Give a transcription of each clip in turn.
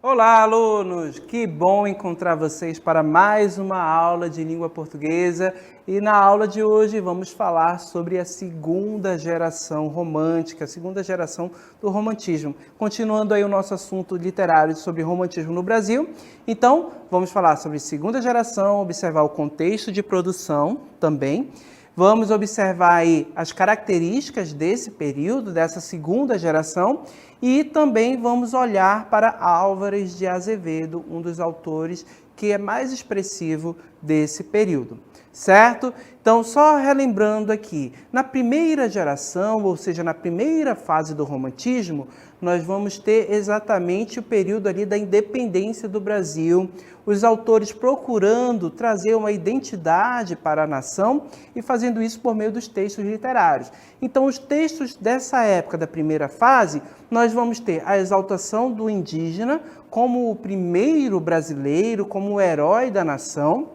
Olá, alunos! Que bom encontrar vocês para mais uma aula de língua portuguesa. E na aula de hoje vamos falar sobre a segunda geração romântica, a segunda geração do romantismo. Continuando aí o nosso assunto literário sobre romantismo no Brasil. Então, vamos falar sobre segunda geração, observar o contexto de produção também. Vamos observar aí as características desse período, dessa segunda geração, e também vamos olhar para Álvares de Azevedo, um dos autores que é mais expressivo desse período, certo? Então, só relembrando aqui, na primeira geração, ou seja, na primeira fase do romantismo, nós vamos ter exatamente o período ali da independência do Brasil, os autores procurando trazer uma identidade para a nação e fazendo isso por meio dos textos literários. Então, os textos dessa época, da primeira fase, nós vamos ter a exaltação do indígena como o primeiro brasileiro, como o herói da nação,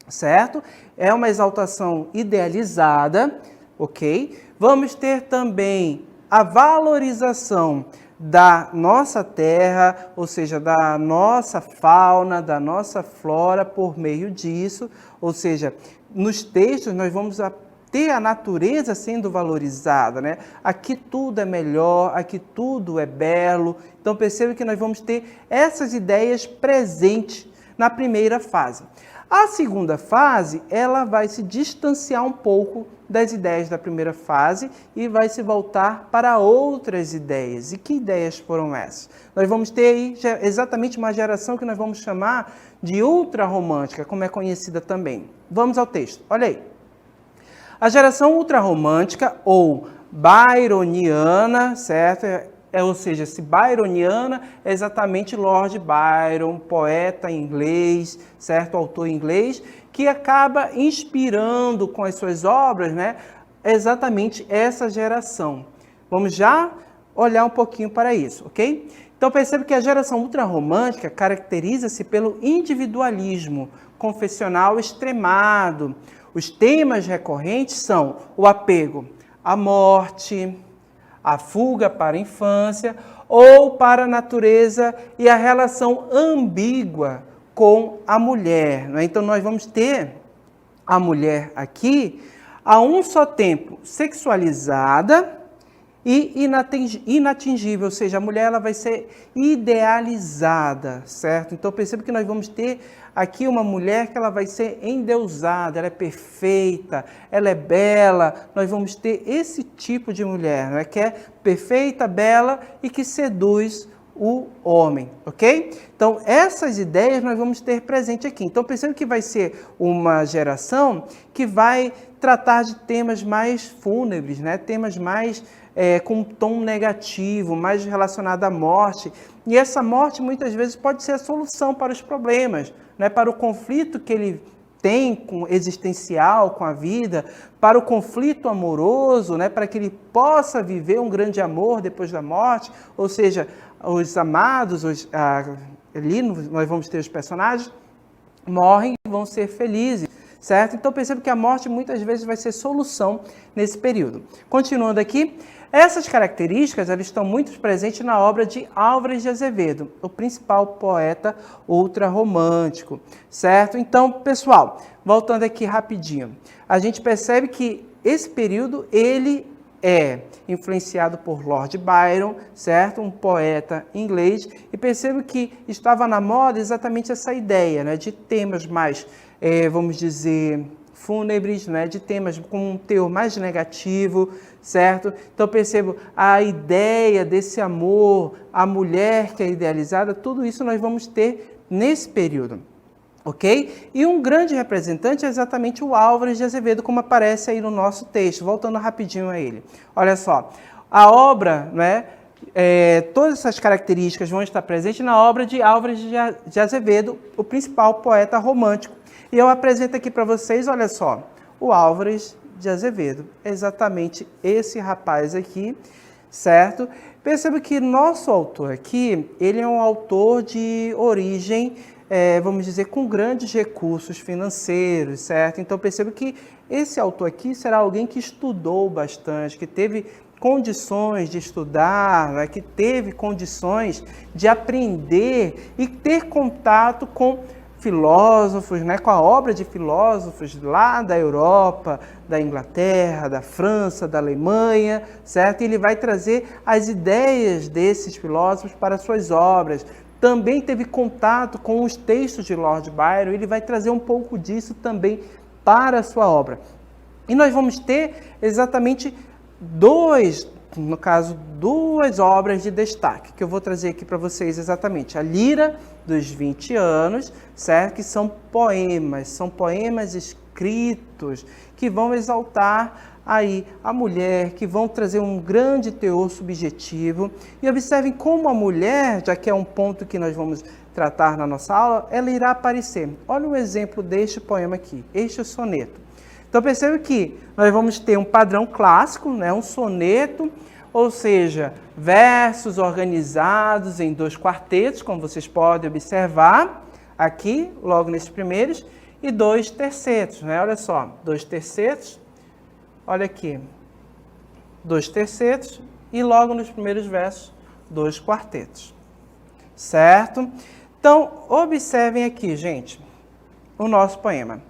certo? É uma exaltação idealizada, ok? Vamos ter também a valorização da nossa terra, ou seja, da nossa fauna, da nossa flora por meio disso, ou seja, nos textos nós vamos ter a natureza sendo valorizada, né? Aqui tudo é melhor, aqui tudo é belo. Então perceba que nós vamos ter essas ideias presentes na primeira fase. A segunda fase, ela vai se distanciar um pouco das ideias da primeira fase e vai se voltar para outras ideias. E que ideias foram essas? Nós vamos ter aí exatamente uma geração que nós vamos chamar de ultrarromântica, como é conhecida também. Vamos ao texto, olha aí. A geração ultrarromântica ou byroniana, certo? Ou seja, se byroniana é exatamente Lord Byron, poeta inglês, certo? Autor inglês, que acaba inspirando com as suas obras, né, exatamente essa geração. Vamos já olhar um pouquinho para isso, ok? Então perceba que a geração ultrarromântica caracteriza-se pelo individualismo confessional extremado. Os temas recorrentes são o apego à morte, a fuga para a infância ou para a natureza e a relação ambígua com a mulher, né? Então nós vamos ter a mulher aqui a um só tempo sexualizada e inatingível, ou seja, a mulher ela vai ser idealizada, certo? Então perceba que nós vamos ter aqui uma mulher que ela vai ser endeusada, ela é perfeita, ela é bela, nós vamos ter esse tipo de mulher, não é? Que é perfeita, bela e que seduz o homem, ok? Então, essas ideias nós vamos ter presente aqui. Então, perceba que vai ser uma geração que vai tratar de temas mais fúnebres, né? Temas mais com um tom negativo, mais relacionado à morte. E essa morte, muitas vezes, pode ser a solução para os problemas, né? Para o conflito que ele tem com existencial com a vida, para o conflito amoroso, né? Para que ele possa viver um grande amor depois da morte, ou seja, os amados, ali nós vamos ter os personagens, morrem e vão ser felizes, certo? Então perceba que a morte muitas vezes vai ser solução nesse período. Continuando aqui, essas características elas estão muito presentes na obra de Álvares de Azevedo, o principal poeta ultrarromântico, certo? Então, pessoal, voltando aqui rapidinho, a gente percebe que esse período ele é influenciado por Lord Byron, certo? Um poeta inglês, e percebo que estava na moda exatamente essa ideia, né? De temas mais, vamos dizer, fúnebres, né? De temas com um teor mais negativo, certo? Então percebo a ideia desse amor, a mulher que é idealizada, tudo isso nós vamos ter nesse período. Ok? E um grande representante é exatamente o Álvares de Azevedo, como aparece aí no nosso texto. Voltando rapidinho a ele. Olha só, a obra, né, todas essas características vão estar presentes na obra de Álvares de Azevedo, o principal poeta romântico. E eu apresento aqui para vocês, olha só, o Álvares de Azevedo. Exatamente esse rapaz aqui, certo? Perceba que nosso autor aqui, ele é um autor de origem, vamos dizer, com grandes recursos financeiros, certo? Então perceba que esse autor aqui será alguém que estudou bastante, que teve condições de estudar, né, que teve condições de aprender e ter contato com filósofos, né, com a obra de filósofos lá da Europa, da Inglaterra, da França, da Alemanha, certo? E ele vai trazer as ideias desses filósofos para suas obras. Também teve contato com os textos de Lord Byron, ele vai trazer um pouco disso também para a sua obra. E nós vamos ter exatamente duas obras de destaque, que eu vou trazer aqui para vocês exatamente. A Lira dos 20 anos, certo? Que são poemas escritos que vão exaltar aí a mulher, que vão trazer um grande teor subjetivo. E observem como a mulher, já que é um ponto que nós vamos tratar na nossa aula, ela irá aparecer. Olha o exemplo deste poema aqui, este soneto. Então perceba que nós vamos ter um padrão clássico, né, um soneto, ou seja, versos organizados em 2 quartetos, como vocês podem observar aqui, logo nesses primeiros, e 2 tercetos, né? Olha só, 2 tercetos, olha aqui, 2 tercetos e logo nos primeiros versos, 2 quartetos, certo? Então, observem aqui, gente, o nosso poema.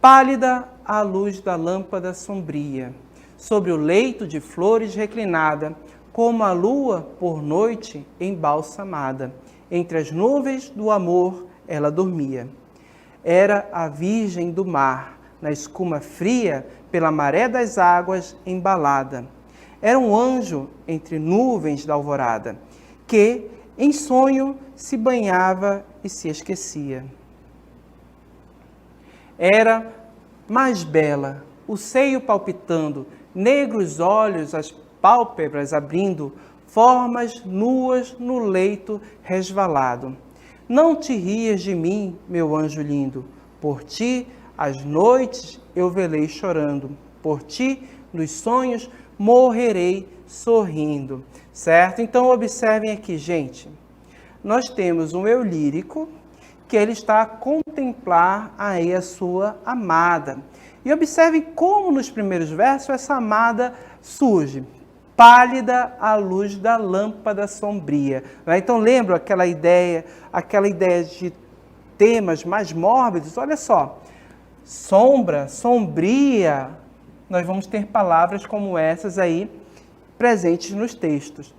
Pálida a luz da lâmpada sombria, sobre o leito de flores reclinada, como a lua por noite embalsamada. Entre as nuvens do amor ela dormia. Era a virgem do mar, na escuma fria, pela maré das águas embalada. Era um anjo entre nuvens da alvorada, que, em sonho, se banhava e se esquecia. Era mais bela, o seio palpitando, negros olhos, as pálpebras abrindo, formas nuas no leito resvalado. Não te rias de mim, meu anjo lindo, por ti as noites eu velei chorando, por ti nos sonhos morrerei sorrindo, certo? Então observem aqui, gente, nós temos um eu lírico, que ele está a contemplar aí a sua amada. E observem como nos primeiros versos essa amada surge. Pálida à luz da lâmpada sombria. Então lembra aquela ideia de temas mais mórbidos? Olha só, sombra, sombria, nós vamos ter palavras como essas aí presentes nos textos.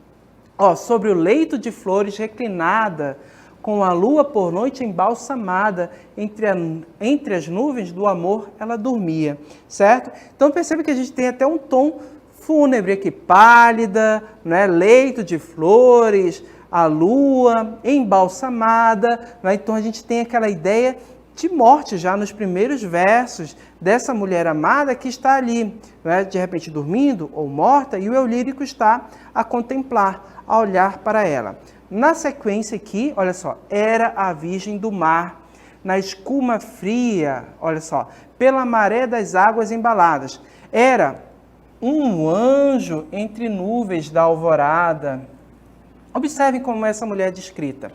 Sobre o leito de flores reclinada, com a lua por noite embalsamada, entre as nuvens do amor ela dormia, certo? Então percebe que a gente tem até um tom fúnebre aqui, pálida, né? Leito de flores, a lua embalsamada, né? Então a gente tem aquela ideia de morte já nos primeiros versos dessa mulher amada que está ali, né? De repente dormindo ou morta, e o eu lírico está a contemplar, a olhar para ela. Na sequência aqui, olha só, era a virgem do mar, na escuma fria, olha só, pela maré das águas embaladas. Era um anjo entre nuvens da alvorada. Observem como essa mulher é descrita.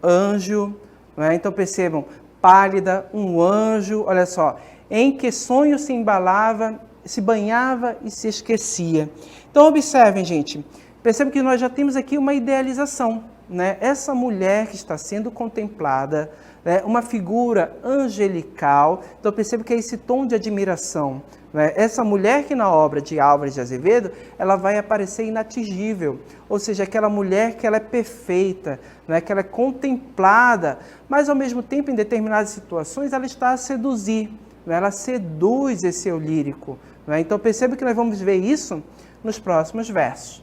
Anjo, né? Então percebam, pálida, um anjo, olha só, em que sonho se embalava, se banhava e se esquecia. Então observem, gente, percebam que nós já temos aqui uma idealização, né? Essa mulher que está sendo contemplada, né? Uma figura angelical. Então perceba que é esse tom de admiração, né? Essa mulher que na obra de Álvares de Azevedo, ela vai aparecer inatingível, ou seja, aquela mulher que ela é perfeita, né? Que ela é contemplada, mas ao mesmo tempo em determinadas situações ela está a seduzir, né? Ela seduz esse eu lírico, né? Então perceba que nós vamos ver isso nos próximos versos.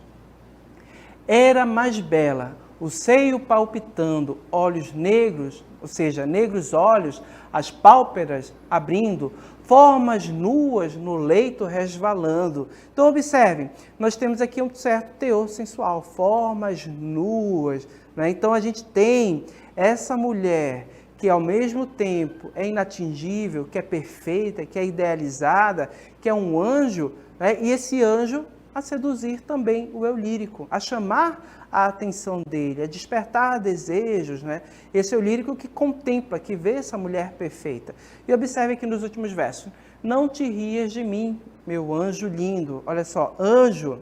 Era mais bela, o seio palpitando, olhos negros, ou seja, negros olhos, as pálpebras abrindo, formas nuas no leito resvalando. Então observem, nós temos aqui um certo teor sensual, formas nuas, né? Então a gente tem essa mulher que ao mesmo tempo é inatingível, que é perfeita, que é idealizada, que é um anjo, né? E esse anjo a seduzir também o eu lírico, a chamar a atenção dele, a despertar desejos, né? Esse eu lírico que contempla, que vê essa mulher perfeita. E observe aqui nos últimos versos, não te rias de mim, meu anjo lindo. Olha só, anjo,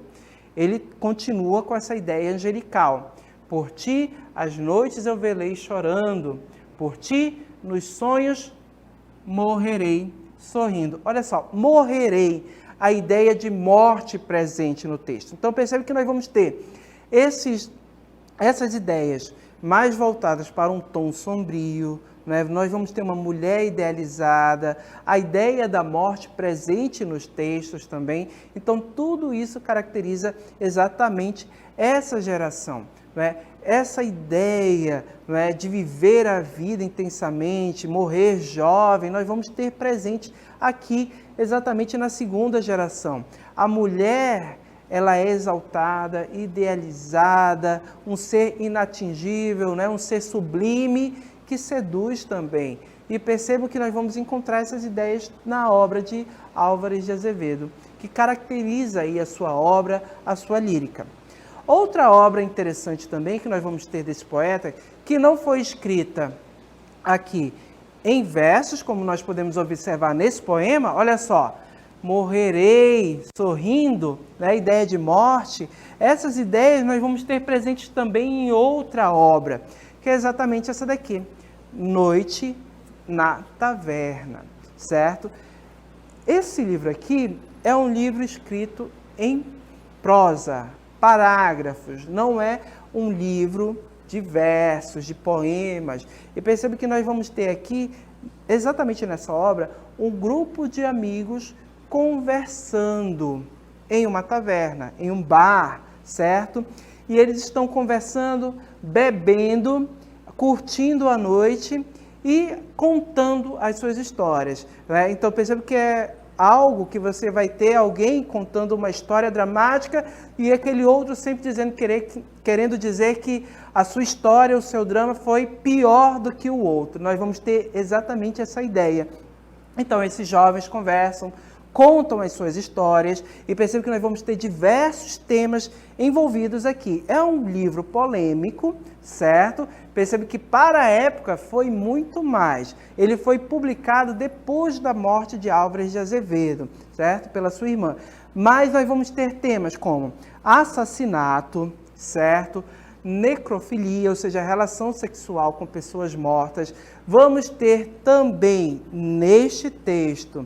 ele continua com essa ideia angelical. Por ti, as noites eu velei chorando, por ti, nos sonhos, morrerei sorrindo. Olha só, morrerei, a ideia de morte presente no texto. Então percebe que nós vamos ter essas ideias mais voltadas para um tom sombrio, né? Nós vamos ter uma mulher idealizada, a ideia da morte presente nos textos também. Então tudo isso caracteriza exatamente essa geração, né? Essa ideia, né, de viver a vida intensamente, morrer jovem, nós vamos ter presente aqui exatamente na segunda geração. A mulher, ela é exaltada, idealizada, um ser inatingível, né, um ser sublime que seduz também. E percebo que nós vamos encontrar essas ideias na obra de Álvares de Azevedo, que caracteriza aí a sua obra, a sua lírica. Outra obra interessante também que nós vamos ter desse poeta, que não foi escrita aqui em versos, como nós podemos observar nesse poema, olha só, morrerei sorrindo, né, a ideia de morte, essas ideias nós vamos ter presentes também em outra obra, que é exatamente essa daqui, Noite na Taverna, certo? Esse livro aqui é um livro escrito em prosa, parágrafos, não é um livro de versos, de poemas. E perceba que nós vamos ter aqui, exatamente nessa obra, um grupo de amigos conversando em uma taverna, em um bar, certo? E eles estão conversando, bebendo, curtindo a noite e contando as suas histórias, né? Então perceba que é algo que você vai ter alguém contando uma história dramática e aquele outro sempre dizendo, querendo dizer que a sua história, o seu drama foi pior do que o outro. Nós vamos ter exatamente essa ideia. Então esses jovens conversam, contam as suas histórias e percebam que nós vamos ter diversos temas envolvidos aqui. É um livro polêmico, certo? Percebe que para a época foi muito mais. Ele foi publicado depois da morte de Álvares de Azevedo, certo? Pela sua irmã. Mas nós vamos ter temas como assassinato, certo? Necrofilia, ou seja, relação sexual com pessoas mortas. Vamos ter também neste texto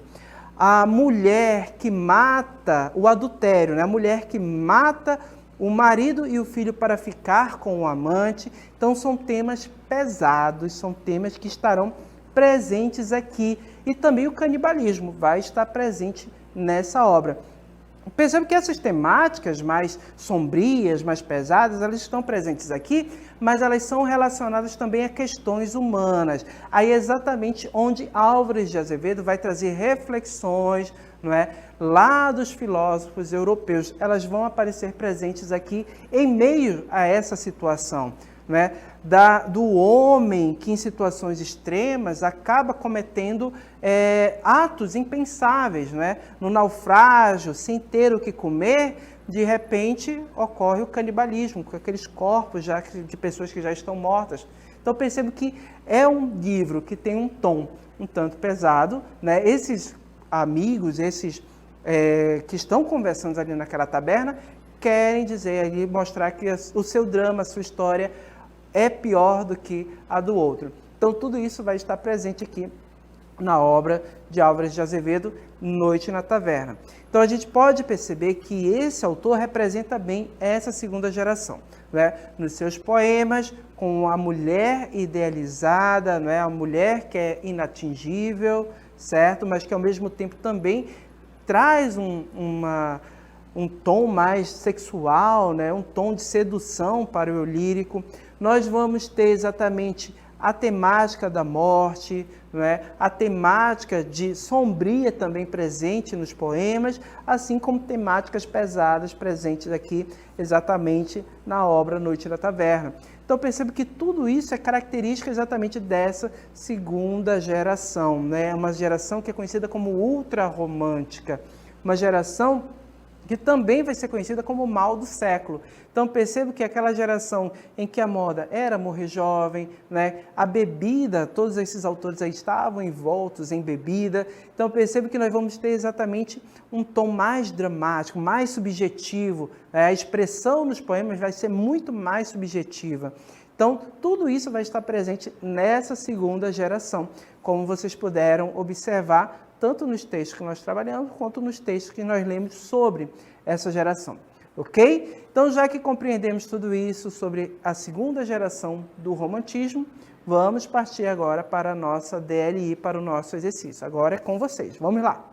a mulher que mata, o adultério, né? A mulher que mata o marido e o filho para ficar com o amante. Então são temas pesados, são temas que estarão presentes aqui. E também o canibalismo vai estar presente nessa obra. Percebe que essas temáticas mais sombrias, mais pesadas, elas estão presentes aqui, mas elas são relacionadas também a questões humanas. Aí é exatamente onde Álvares de Azevedo vai trazer reflexões, não é, lá dos filósofos europeus. Elas vão aparecer presentes aqui em meio a essa situação, não é, do homem que em situações extremas acaba cometendo atos impensáveis, não é? No naufrágio, sem ter o que comer, de repente ocorre o canibalismo, com aqueles corpos já de pessoas que já estão mortas. Então percebo que é um livro que tem um tom um tanto pesado, né? Esses amigos, esses que estão conversando ali naquela taberna, querem dizer ali, mostrar que o seu drama, a sua história é pior do que a do outro. Então tudo isso vai estar presente aqui na obra de Álvares de Azevedo, Noite na Taverna. Então a gente pode perceber que esse autor representa bem essa segunda geração, né? Nos seus poemas, com a mulher idealizada, né? A mulher que é inatingível, certo? Mas que ao mesmo tempo também traz um tom mais sexual, né? Um tom de sedução para o eu lírico. Nós vamos ter exatamente a temática da morte, não é? A temática de sombria também presente nos poemas, assim como temáticas pesadas presentes aqui exatamente na obra Noite na Taverna. Então percebo que tudo isso é característica exatamente dessa segunda geração, né? Uma geração que é conhecida como ultrarromântica, uma geração que também vai ser conhecida como o mal do século. Então percebo que aquela geração em que a moda era morrer jovem, né? A bebida, todos esses autores aí estavam envoltos em bebida, então percebo que nós vamos ter exatamente um tom mais dramático, mais subjetivo, a expressão nos poemas vai ser muito mais subjetiva. Então, tudo isso vai estar presente nessa segunda geração, como vocês puderam observar, tanto nos textos que nós trabalhamos, quanto nos textos que nós lemos sobre essa geração. Ok? Então, já que compreendemos tudo isso sobre a segunda geração do romantismo, vamos partir agora para a nossa DLI, para o nosso exercício. Agora é com vocês. Vamos lá!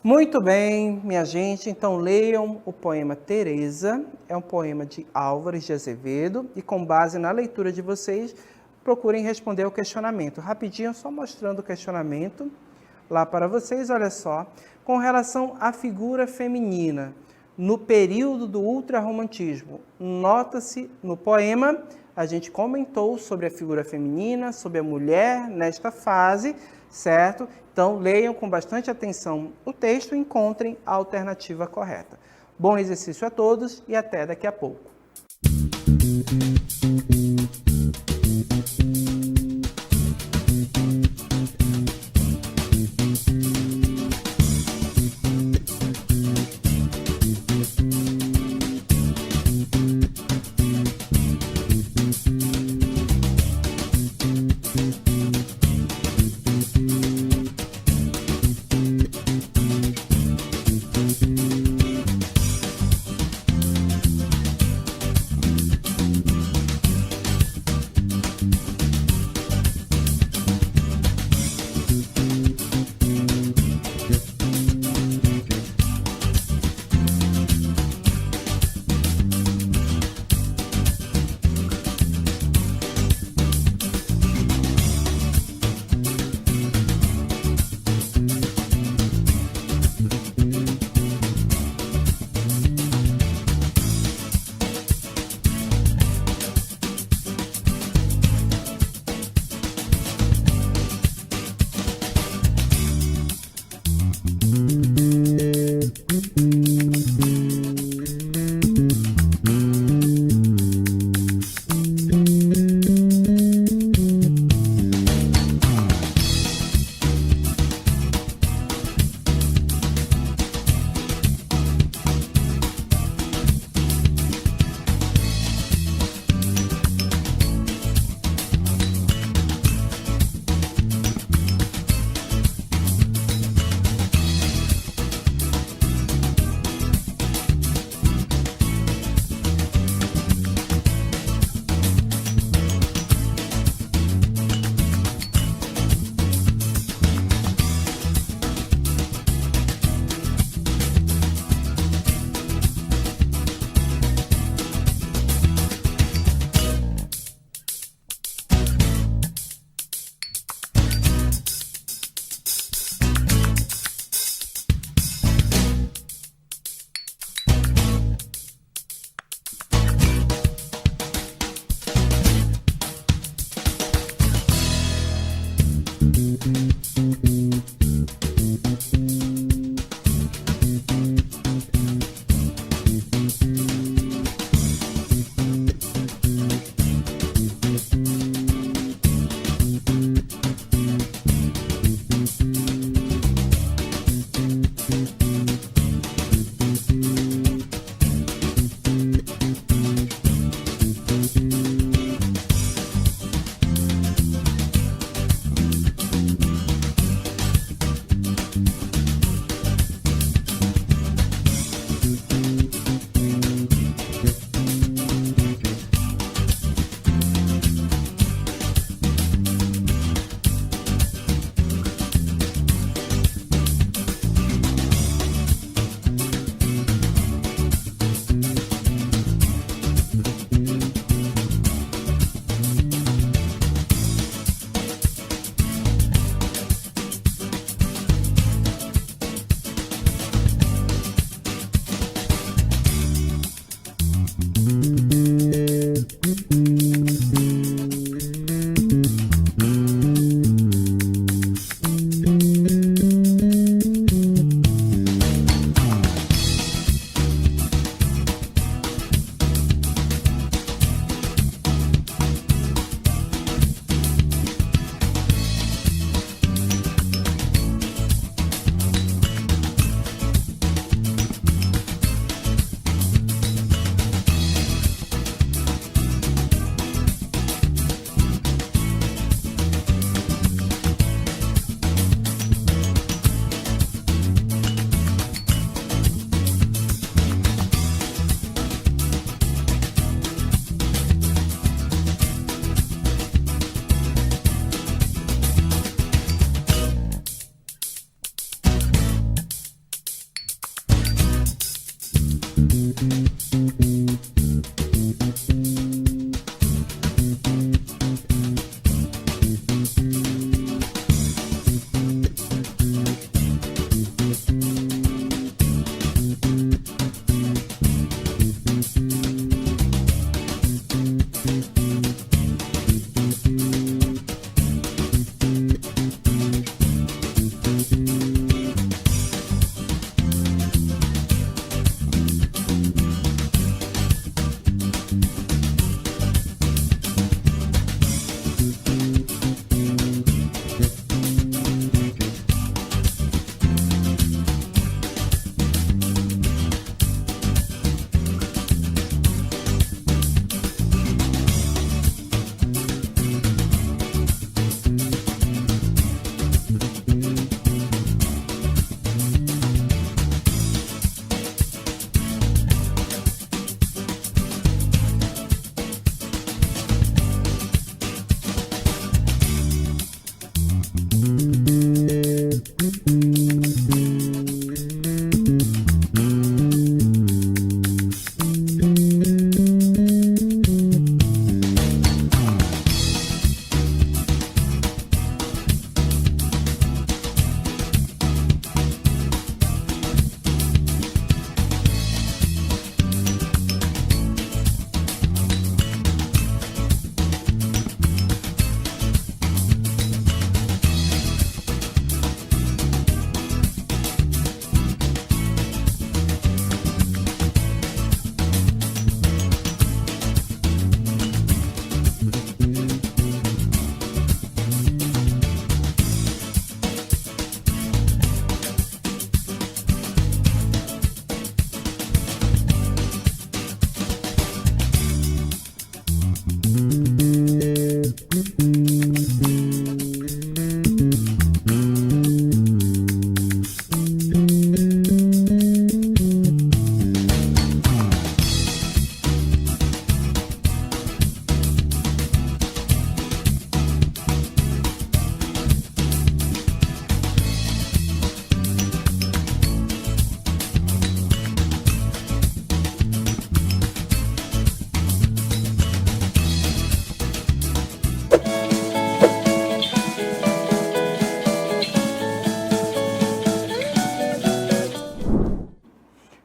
Muito bem, minha gente, então leiam o poema Teresa, é um poema de Álvares de Azevedo, e com base na leitura de vocês, procurem responder ao questionamento. Rapidinho, só mostrando o questionamento lá para vocês, olha só, com relação à figura feminina, no período do ultrarromantismo, nota-se no poema, a gente comentou sobre a figura feminina, sobre a mulher nesta fase, certo? Então, leiam com bastante atenção o texto e encontrem a alternativa correta. Bom exercício a todos e até daqui a pouco.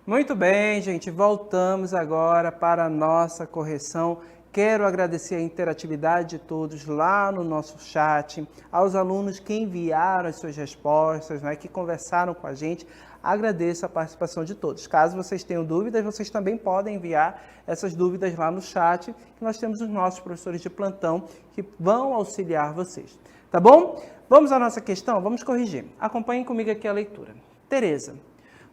Muito bem, gente, voltamos agora para a nossa correção. Quero agradecer a interatividade de todos lá no nosso chat, aos alunos que enviaram as suas respostas, né, que conversaram com a gente. Agradeço a participação de todos. Caso vocês tenham dúvidas, vocês também podem enviar essas dúvidas lá no chat, que nós temos os nossos professores de plantão que vão auxiliar vocês. Tá bom? Vamos à nossa questão? Vamos corrigir. Acompanhem comigo aqui a leitura. Tereza.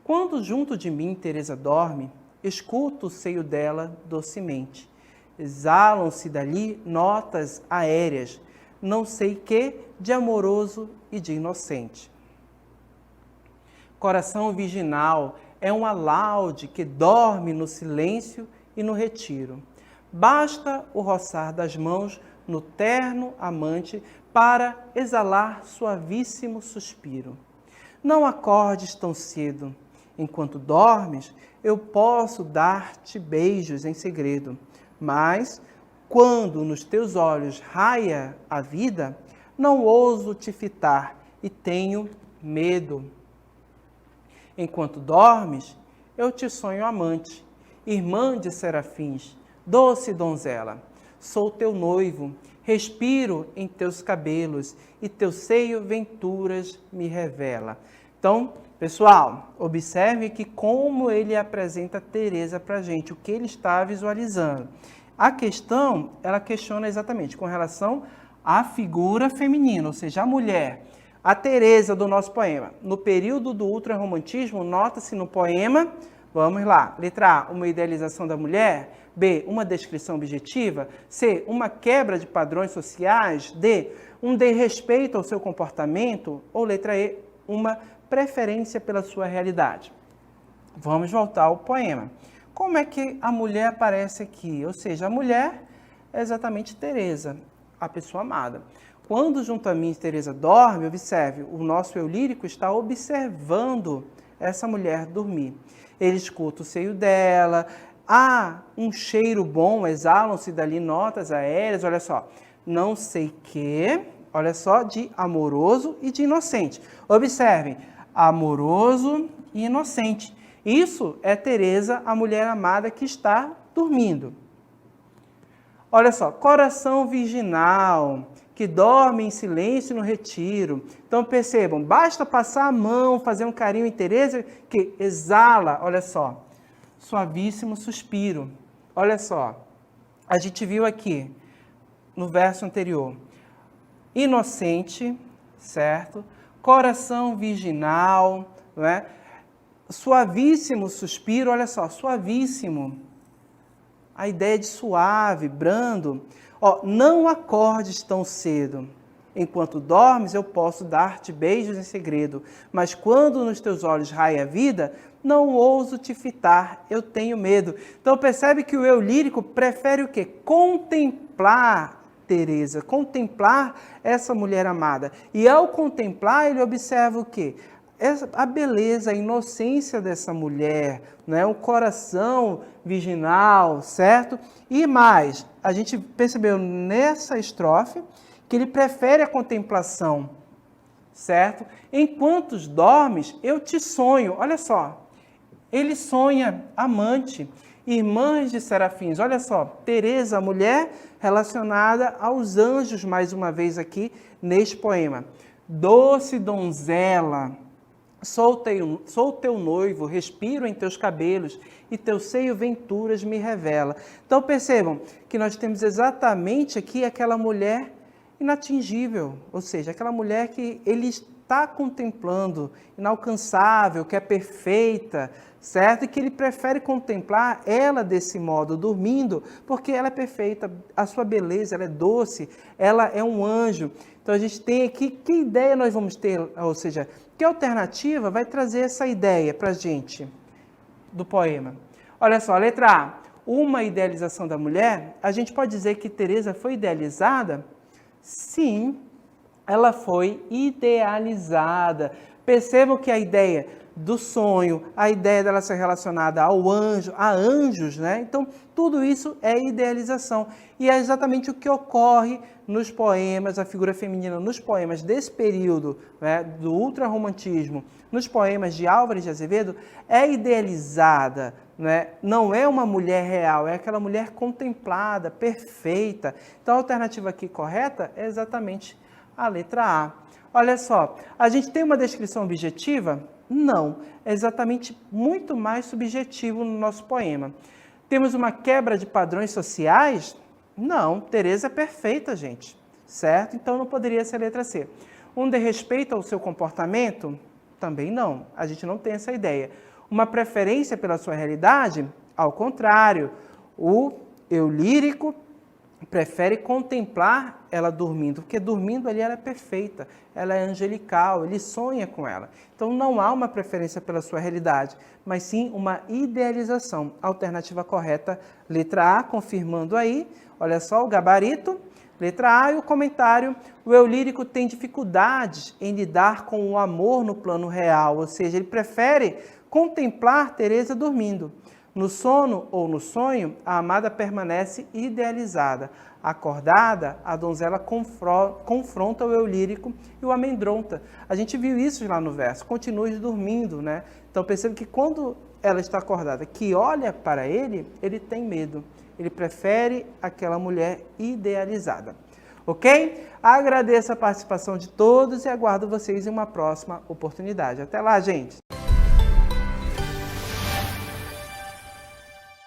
Quando junto de mim Tereza dorme, escuto o seio dela docemente. Exalam-se dali notas aéreas, não sei que, de amoroso e de inocente. Coração virginal é um alaude que dorme no silêncio e no retiro. Basta o roçar das mãos no terno amante para exalar suavíssimo suspiro. Não acordes tão cedo. Enquanto dormes, eu posso dar-te beijos em segredo. Mas, quando nos teus olhos raia a vida, não ouso te fitar e tenho medo. Enquanto dormes, eu te sonho amante, irmã de serafins, doce donzela. Sou teu noivo, respiro em teus cabelos e teu seio venturas me revela. Então, pessoal, observe que como ele apresenta Tereza para a gente, o que ele está visualizando. A questão, ela questiona exatamente com relação à figura feminina, ou seja, a mulher. A Tereza do nosso poema. No período do ultrarromantismo, nota-se no poema, vamos lá, letra A, uma idealização da mulher, B, uma descrição objetiva, C, uma quebra de padrões sociais, D, um desrespeito ao seu comportamento, ou letra E, uma preferência pela sua realidade. Vamos voltar ao poema. Como é que a mulher aparece aqui? Ou seja, a mulher é exatamente Tereza, a pessoa amada. Quando junto a mim Tereza dorme, observe, o nosso eu lírico está observando essa mulher dormir. Ele escuta o seio dela, há um cheiro bom, exalam-se dali notas aéreas, olha só, não sei que, olha só, de amoroso e de inocente. Observem, amoroso e inocente. Isso é Tereza, a mulher amada que está dormindo. Olha só, coração virginal, que dorme em silêncio no retiro. Então percebam, basta passar a mão, fazer um carinho em Tereza, que exala, olha só, suavíssimo suspiro. Olha só, a gente viu aqui, no verso anterior, inocente, certo? Coração virginal, não é? Suavíssimo suspiro, olha só, suavíssimo. A ideia de suave, brando. Ó, não acordes tão cedo. Enquanto dormes, eu posso dar-te beijos em segredo. Mas quando nos teus olhos raia a vida, não ouso te fitar, eu tenho medo. Então percebe que o eu lírico prefere o quê? Contemplar Tereza, contemplar essa mulher amada. E ao contemplar, ele observa o quê? A beleza, a inocência dessa mulher, né? O coração virginal, certo? E mais, a gente percebeu nessa estrofe que ele prefere a contemplação, certo? Enquanto dormes, eu te sonho. Olha só, ele sonha amante, irmãs de serafins. Olha só, Tereza, a mulher relacionada aos anjos, mais uma vez aqui neste poema. Doce donzela, sou teu noivo, respiro em teus cabelos e teu seio venturas me revela. Então percebam que nós temos exatamente aqui aquela mulher inatingível, ou seja, aquela mulher que ele está contemplando, inalcançável, que é perfeita, certo? E que ele prefere contemplar ela desse modo, dormindo, porque ela é perfeita, a sua beleza, ela é doce, ela é um anjo. Então a gente tem aqui, que ideia nós vamos ter, ou seja, que alternativa vai trazer essa ideia para a gente do poema? Olha só, letra A, uma idealização da mulher, a gente pode dizer que Tereza foi idealizada? Sim, ela foi idealizada. Percebam que a ideia do sonho, a ideia dela ser relacionada ao anjo, a anjos, né? Então, tudo isso é idealização. E é exatamente o que ocorre nos poemas, a figura feminina nos poemas desse período, né, do ultrarromantismo, nos poemas de Álvares de Azevedo, é idealizada, né? Não é uma mulher real, é aquela mulher contemplada, perfeita. Então, a alternativa aqui correta é exatamente a letra A. Olha só, a gente tem uma descrição objetiva? Não, é exatamente muito mais subjetivo no nosso poema. Temos uma quebra de padrões sociais? Não, Teresa é perfeita, gente, certo? Então não poderia ser a letra C. Um desrespeito ao seu comportamento? Também não, a gente não tem essa ideia. Uma preferência pela sua realidade? Ao contrário, o eu lírico prefere contemplar ela dormindo, porque dormindo ali ela é perfeita, ela é angelical, ele sonha com ela. Então não há uma preferência pela sua realidade, mas sim uma idealização. Alternativa correta, letra A, confirmando aí, olha só o gabarito, letra A e o comentário, o eu lírico tem dificuldades em lidar com o amor no plano real, ou seja, ele prefere contemplar Teresa dormindo. No sono ou no sonho, a amada permanece idealizada. Acordada, a donzela confronta o eu lírico e o amedronta. A gente viu isso lá no verso, continue dormindo, né? Então perceba que quando ela está acordada, que olha para ele, ele tem medo. Ele prefere aquela mulher idealizada. Ok? Agradeço a participação de todos e aguardo vocês em uma próxima oportunidade. Até lá, gente!